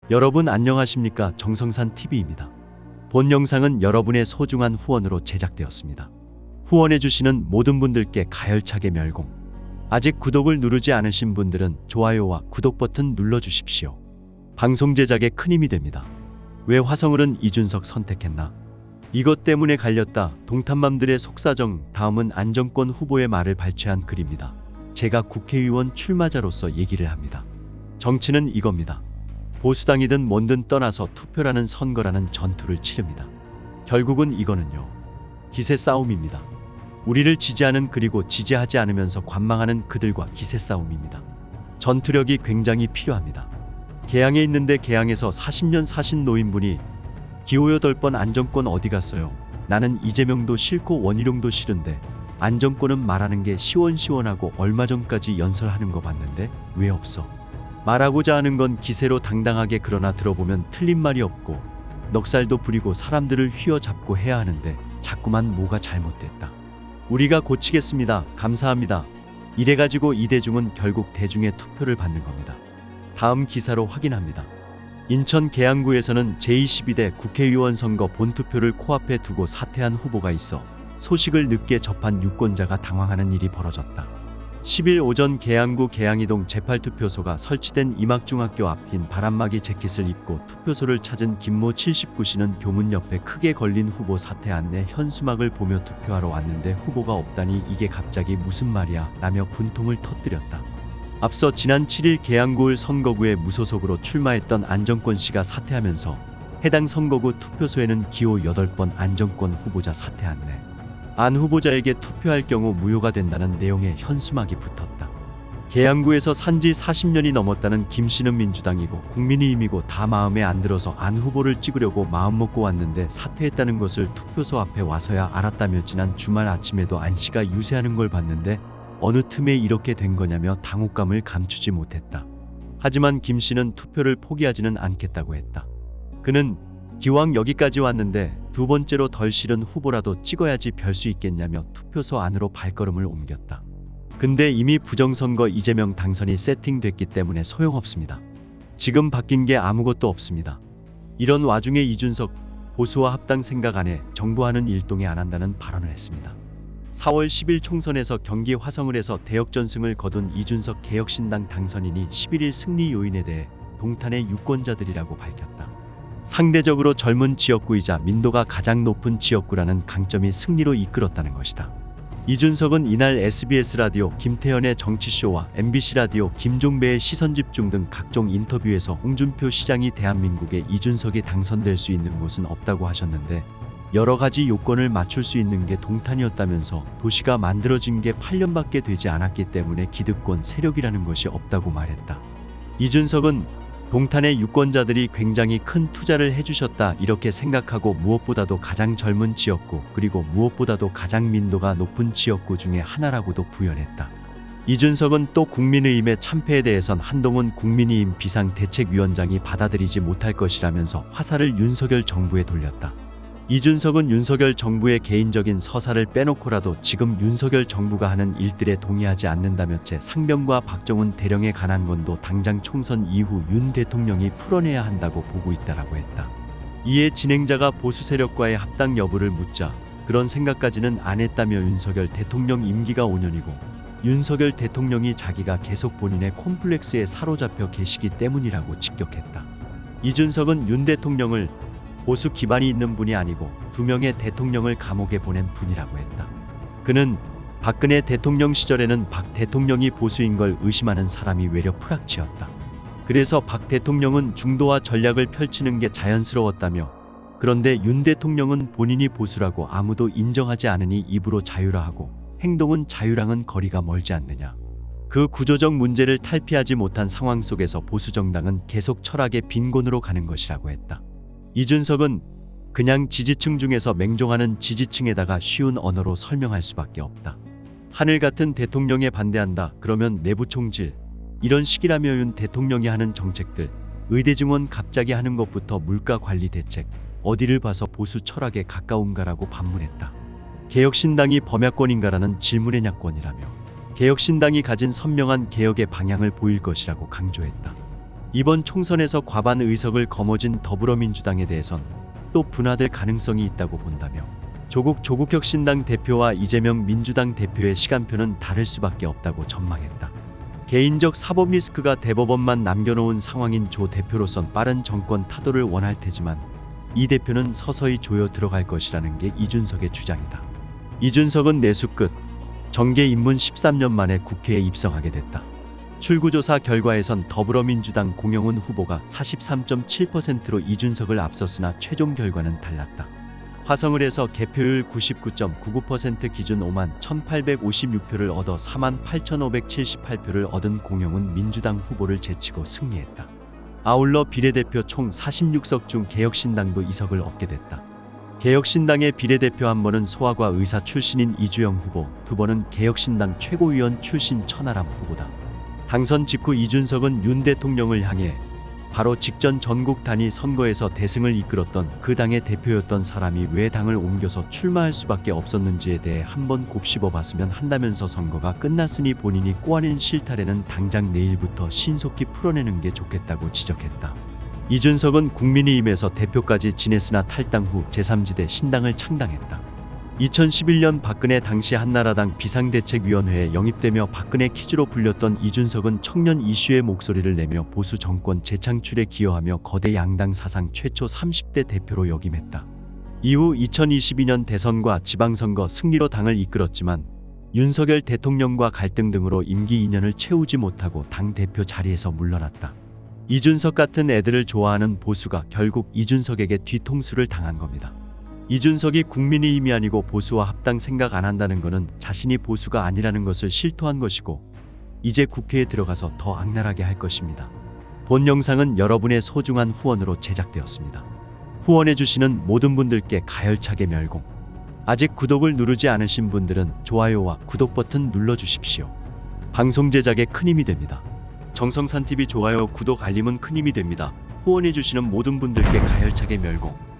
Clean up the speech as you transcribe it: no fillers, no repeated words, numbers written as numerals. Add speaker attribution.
Speaker 1: 여러분 안녕하십니까? 정성산 TV입니다. 본 영상은 여러분의 소중한 후원으로 제작되었습니다. 후원해주시는 모든 분들께 가열차게 멸공. 아직 구독을 누르지 않으신 분들은 좋아요와 구독 버튼 눌러주십시오. 방송 제작에 큰 힘이 됩니다. 왜 화성을은 이준석 선택했나? 이것 때문에 갈렸다. 동탄맘들의 속사정. 다음은 안정권 후보의 말을 발췌한 글입니다. 제가 국회의원 출마자로서 얘기를 합니다. 정치는 이겁니다. 보수당이든 뭔든 떠나서 투표라는 선거라는 전투를 치릅니다. 결국은 이거는요, 기세 싸움입니다. 우리를 지지하는 그리고 지지하지 않으면서 관망하는 그들과 기세 싸움입니다. 전투력이 굉장히 필요합니다. 개항에 있는데 개항에서 40년 사신 노인분이 기호 8번 안정권 어디 갔어요? 나는 이재명도 싫고 원희룡도 싫은데 안정권은 말하는 게 시원시원하고 얼마 전까지 연설하는 거 봤는데 왜 없어? 말하고자 하는 건 기세로 당당하게, 그러나 들어보면 틀린 말이 없고 넉살도 부리고 사람들을 휘어잡고 해야 하는데 자꾸만 뭐가 잘못됐다. 우리가 고치겠습니다. 감사합니다. 이래가지고 이 대중은 결국 대중의 투표를 받는 겁니다. 다음 기사로 확인합니다. 인천 계양구에서는 제22대 국회의원 선거 본투표를 코앞에 두고 사퇴한 후보가 있어 소식을 늦게 접한 유권자가 당황하는 일이 벌어졌다. 10일 오전 계양구 계양이동 제8투표소가 설치된 이막중학교 앞인 바람막이 재킷을 입고 투표소를 찾은 김모 79씨는 교문 옆에 크게 걸린 후보 사퇴 안내 현수막을 보며 투표하러 왔는데 후보가 없다니 이게 갑자기 무슨 말이야 라며 분통을 터뜨렸다. 앞서 지난 7일 계양구을 선거구에 무소속으로 출마했던 안정권 씨가 사퇴하면서 해당 선거구 투표소에는 기호 8번 안정권 후보자 사퇴 안내, 안 후보자에게 투표할 경우 무효가 된다는 내용의 현수막이 붙었다. 계양구에서 산지 40년이 넘었다는 김 씨는 민주당이고 국민의힘이고 다 마음에 안 들어서 안 후보를 찍으려고 마음먹고 왔는데 사퇴했다는 것을 투표소 앞에 와서야 알았다며 지난 주말 아침에도 안 씨가 유세하는 걸 봤는데 어느 틈에 이렇게 된 거냐며 당혹감을 감추지 못했다. 하지만 김 씨는 투표를 포기하지는 않겠다고 했다. 그는 기왕 여기까지 왔는데 두 번째로 덜 싫은 후보라도 찍어야지 별 수 있겠냐며 투표소 안으로 발걸음을 옮겼다. 근데 이미 부정선거 이재명 당선이 세팅됐기 때문에 소용없습니다. 지금 바뀐 게 아무것도 없습니다. 이런 와중에 이준석 보수와 합당 생각 안 해 정부와는 일동에 안 한다는 발언을 했습니다. 4월 10일 총선에서 경기 화성을에서 대역전승을 거둔 이준석 개혁신당 당선인이 11일 승리 요인에 대해 동탄의 유권자들이라고 밝혔다. 상대적으로 젊은 지역구이자 민도가 가장 높은 지역구라는 강점이 승리로 이끌었다는 것이다. 이준석은 이날 SBS 라디오 김태현의 정치쇼와 MBC 라디오 김종배의 시선집중 등 각종 인터뷰에서 홍준표 시장이 대한민국에 이준석이 당선될 수 있는 곳은 없다고 하셨는데 여러 가지 요건을 맞출 수 있는 게 동탄이었다면서 도시가 만들어진 게 8년밖에 되지 않았기 때문에 기득권 세력이라는 것이 없다고 말했다. 이준석은 동탄의 유권자들이 굉장히 큰 투자를 해주셨다 이렇게 생각하고 무엇보다도 가장 젊은 지역구 그리고 무엇보다도 가장 민도가 높은 지역구 중에 하나라고도 부연했다. 이준석은 또 국민의힘의 참패에 대해선 한동훈 국민의힘 비상대책위원장이 받아들이지 못할 것이라면서 화살을 윤석열 정부에 돌렸다. 이준석은 윤석열 정부의 개인적인 서사를 빼놓고라도 지금 윤석열 정부가 하는 일들에 동의하지 않는다며 채 상병과 박정훈 대령의 관한 건도 당장 총선 이후 윤 대통령이 풀어내야 한다고 보고 있다라고 했다. 이에 진행자가 보수 세력과의 합당 여부를 묻자 그런 생각까지는 안 했다며 윤석열 대통령 임기가 5년이고 윤석열 대통령이 자기가 계속 본인의 콤플렉스에 사로잡혀 계시기 때문이라고 직격했다. 이준석은 윤 대통령을 보수 기반이 있는 분이 아니고 2명의 대통령을 감옥에 보낸 분이라고 했다. 그는 박근혜 대통령 시절에는 박 대통령이 보수인 걸 의심하는 사람이 외려 프락치였다. 그래서 박 대통령은 중도화 전략을 펼치는 게 자연스러웠다며 그런데 윤 대통령은 본인이 보수라고 아무도 인정하지 않으니 입으로 자유라하고 행동은 자유랑은 거리가 멀지 않느냐. 그 구조적 문제를 탈피하지 못한 상황 속에서 보수정당은 계속 철학의 빈곤으로 가는 것이라고 했다. 이준석은 그냥 지지층 중에서 맹종하는 지지층에다가 쉬운 언어로 설명할 수밖에 없다. 하늘 같은 대통령에 반대한다. 그러면 내부 총질. 이런 식이라며 윤 대통령이 하는 정책들, 의대 증원 갑자기 하는 것부터 물가 관리 대책, 어디를 봐서 보수 철학에 가까운가라고 반문했다. 개혁신당이 범야권인가라는 질문의 야권이라며 개혁신당이 가진 선명한 개혁의 방향을 보일 것이라고 강조했다. 이번 총선에서 과반 의석을 거머쥔 더불어민주당에 대해선 또 분화될 가능성이 있다고 본다며 조국 혁신당 대표와 이재명 민주당 대표의 시간표는 다를 수밖에 없다고 전망했다. 개인적 사법 리스크가 대법원만 남겨놓은 상황인 조 대표로선 빠른 정권 타도를 원할 테지만 이 대표는 서서히 조여 들어갈 것이라는 게 이준석의 주장이다. 이준석은 내수 끝 정계 입문 13년 만에 국회에 입성하게 됐다. 출구조사 결과에선 더불어민주당 공영훈 후보가 43.7%로 이준석을 앞섰으나 최종 결과는 달랐다. 화성을 해서 개표율 99.99% 기준 5만 1,856표를 얻어 48,578표를 얻은 공영훈 민주당 후보를 제치고 승리했다. 아울러 비례대표 총 46석 중 개혁신당도 2석을 얻게 됐다. 개혁신당의 비례대표 한 번은 소아과 의사 출신인 이주영 후보, 두 번은 개혁신당 최고위원 출신 천하람 후보다. 당선 직후 이준석은 윤 대통령을 향해 바로 직전 전국 단위 선거에서 대승을 이끌었던 그 당의 대표였던 사람이 왜 당을 옮겨서 출마할 수밖에 없었는지에 대해 한번 곱씹어 봤으면 한다면서 선거가 끝났으니 본인이 꼬아낸 실타래는 당장 내일부터 신속히 풀어내는 게 좋겠다고 지적했다. 이준석은 국민의힘에서 대표까지 지냈으나 탈당 후 제3지대 신당을 창당했다. 2011년 박근혜 당시 한나라당 비상대책위원회에 영입되며 박근혜 퀴즈로 불렸던 이준석은 청년 이슈의 목소리를 내며 보수 정권 재창출에 기여하며 거대 양당 사상 최초 30대 대표로 역임했다. 이후 2022년 대선과 지방선거 승리로 당을 이끌었지만 윤석열 대통령과 갈등 등으로 임기 2년을 채우지 못하고 당 대표 자리에서 물러났다. 이준석 같은 애들을 좋아하는 보수가 결국 이준석에게 뒤통수를 당한 겁니다. 이준석이 국민의힘이 아니고 보수와 합당 생각 안 한다는 것은 자신이 보수가 아니라는 것을 실토한 것이고 이제 국회에 들어가서 더 악랄하게 할 것입니다. 본 영상은 여러분의 소중한 후원으로 제작되었습니다. 후원해주시는 모든 분들께 가열차게 멸공. 아직 구독을 누르지 않으신 분들은 좋아요와 구독 버튼 눌러주십시오. 방송 제작에 큰 힘이 됩니다. 정성산TV 좋아요, 구독, 알림은 큰 힘이 됩니다. 후원해주시는 모든 분들께 가열차게 멸공.